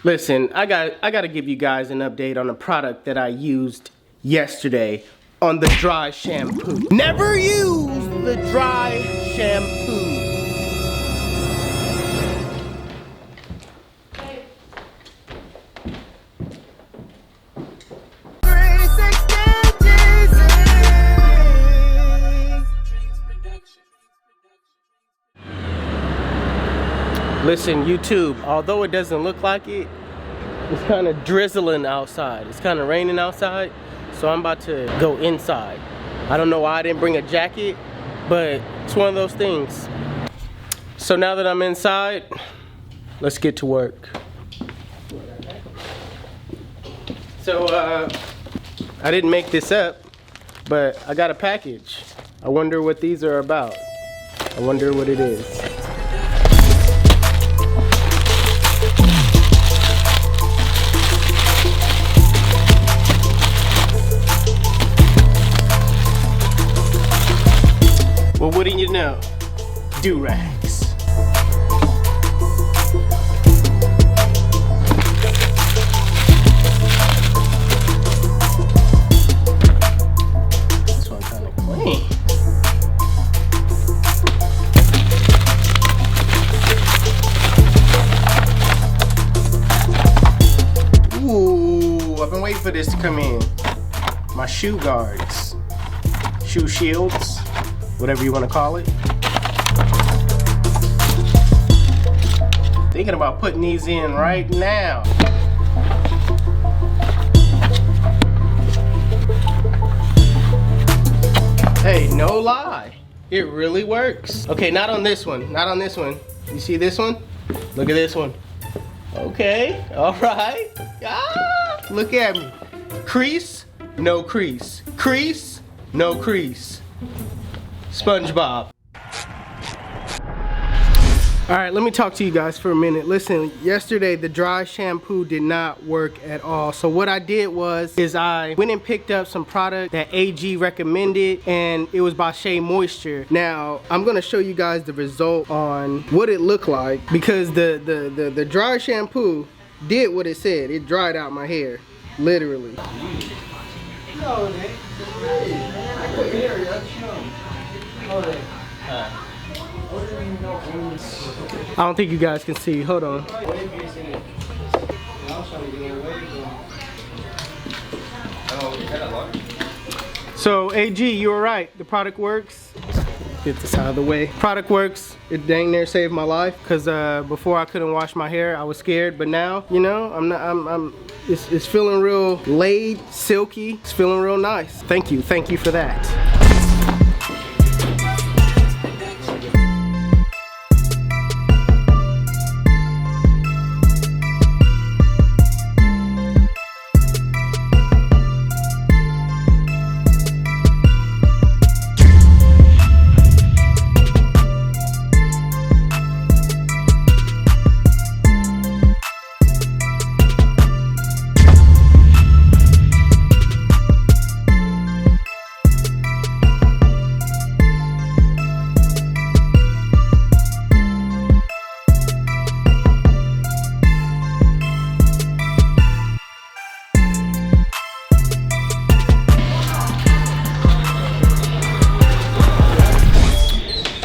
Listen, I gotta give you guys an update on a product that I used yesterday on the dry shampoo. Never use the dry shampoo. Listen, YouTube, although it doesn't look like it, it's kind of drizzling outside. It's kind of raining outside, so I'm about to go inside. I don't know why I didn't bring a jacket, but it's one of those things. So now that I'm inside, let's get to work. So, I didn't make this up, but I got a package. I wonder what these are about. I wonder what it is. Well, wouldn't you know? Do-rags. This one's kind of clean. Ooh, I've been waiting for this to come in. My shoe guards. Shoe shields. Whatever you want to call it. Thinking about putting these in right now. Hey, no lie, it really works. Okay, not on this one, not on this one. You see this one? Look at this one. Okay, all right. Ah, look at me. Crease, no crease. Crease, no crease. SpongeBob. All right, let me talk to you guys for a minute. Listen, yesterday the dry shampoo did not work at all. So what I did was I went and picked up some product that AG recommended, and it was by Shea Moisture. Now I'm gonna show you guys the result on what it looked like, because the dry shampoo did what it said. It dried out my hair, literally. I don't think you guys can see. Hold on. So AG, you were right. The product works. Get this out of the way. Product works. It dang near saved my life, because before I couldn't wash my hair. I was scared, but now, you know, it's feeling real laid, silky. It's feeling real nice. Thank you for that.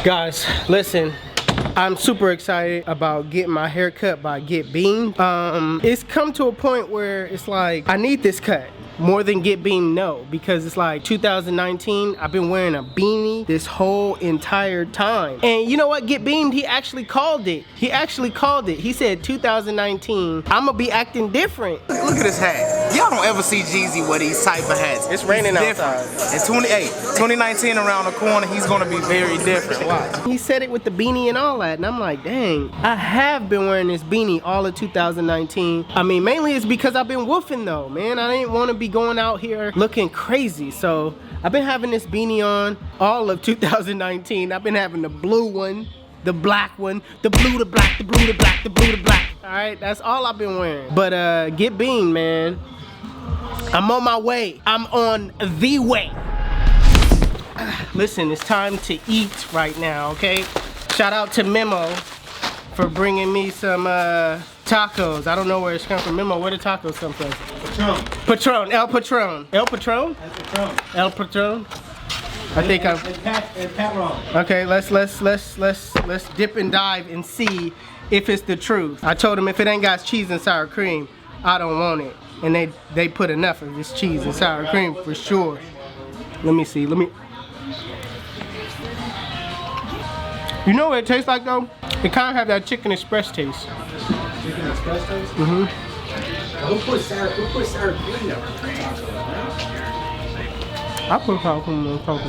Guys, listen, I'm super excited about getting my hair cut by Get Beam. It's come to a point where it's like, I need this cut more than Get Beam, no, because it's like 2019, I've been wearing a beanie this whole entire time. And you know what, Get Beamed, he actually called it. He said 2019, I'ma be acting different. Look at this hat. Y'all don't ever see Jeezy with these type of hats. It's raining outside. In 2019 around the corner, he's gonna be very different. Watch. He said it with the beanie and all that, and I'm like, dang, I have been wearing this beanie all of 2019. I mean, mainly it's because I've been woofing though, man. I didn't want to be going out here looking crazy, so I've been having this beanie on all of 2019. I've been having the blue one, the black one, the blue, the black, the blue, the black, the blue, the black. All right, that's all I've been wearing. But Get Beam, man, I'm on my way. I'm on the way. Listen, it's time to eat right now, okay? Shout out to Memo for bringing me some tacos. I don't know where it's come from. Memo, where the tacos come from? Patron. El Patron. El Patron? El Patron. I think I'm. It's Pat wrong. Okay, let's dip and dive and see if it's the truth. I told them if it ain't got cheese and sour cream, I don't want it. And they put enough of this cheese and sour cream for sure. Let me see. Let me. You know what it tastes like though? It kind of have that chicken express taste. Chicken express taste? Mm-hmm. Who put sour cream on taco? I put sour cream on taco.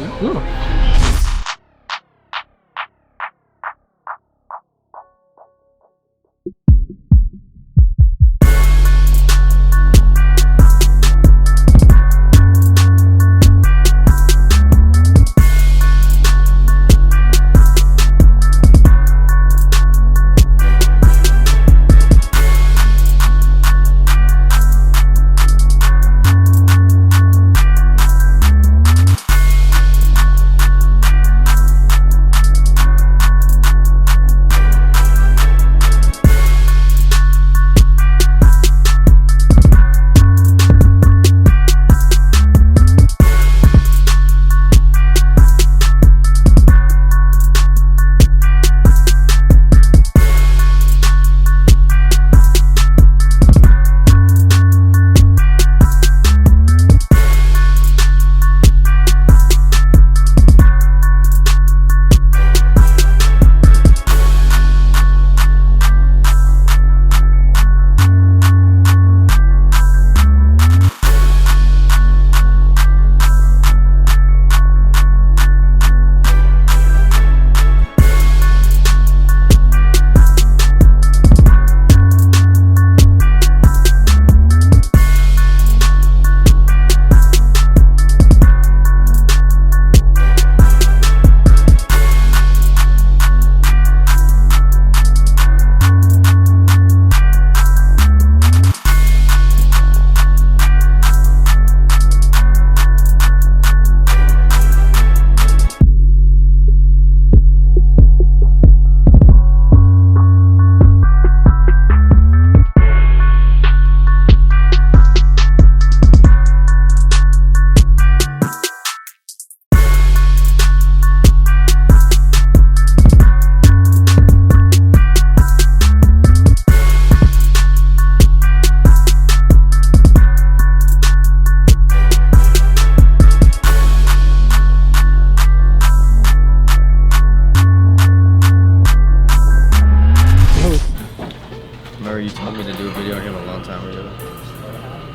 You told me to do a video on him a long time ago.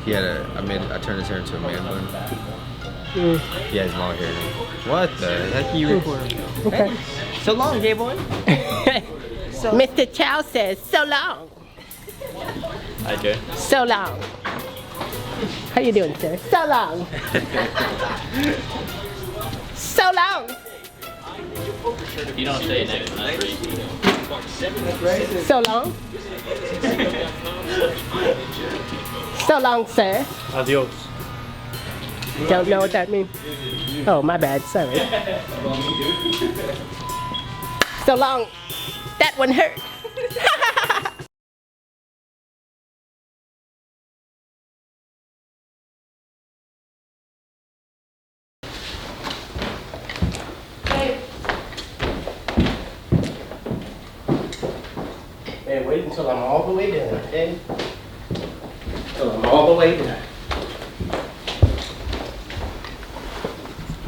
He had I turned his hair into a man bun. Yeah. He has long hair now. What the heck are you recording? Okay. Hey, so long, gay boy. So, Mr. Chow says, so long. I do. So long. How you doing, sir? So long. So long. You don't say next time. So long. So long, sir. Adios. Don't know what that means. Oh, my bad. Sorry. So long. That one hurt. Hey, wait until I'm all the way down, okay? Until I'm all the way down.